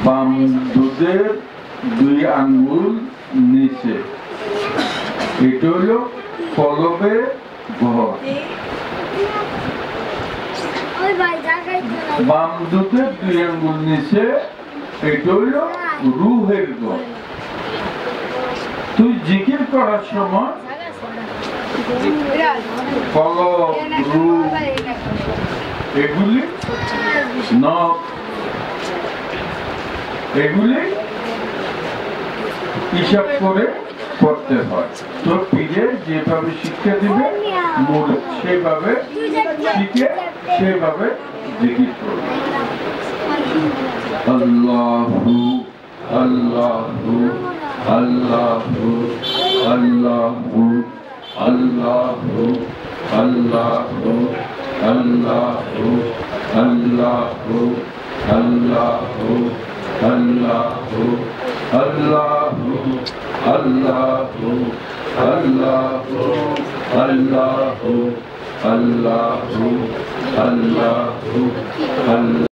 বাম দুধের 2 আঙ্গুল নিচে, এটা হলো কলবে ঘর। বাম দুধের 2 আঙ্গুল নিচে, এটা হলো রুহের ঘর। তুই জিকির করার সময় কলব, রূহ, এগুলি নখ, এগুলি হিসাব করে করতে হয়। তো পীরে যেভাবে শিক্ষা দিবে মুরিদ সেভাবে শিখে সেভাবে জিকির করবে। আল্লাহু আল্লাহু আল্লাহু আল্লাহু আল্লাহু আল্লাহু আল্লাহু আল্লাহু আল্লাহু আল্লাহু আল্লাহু আল্লাহু আল্লাহু আল্লাহু আল্লাহু আল্লাহু আল্লাহু।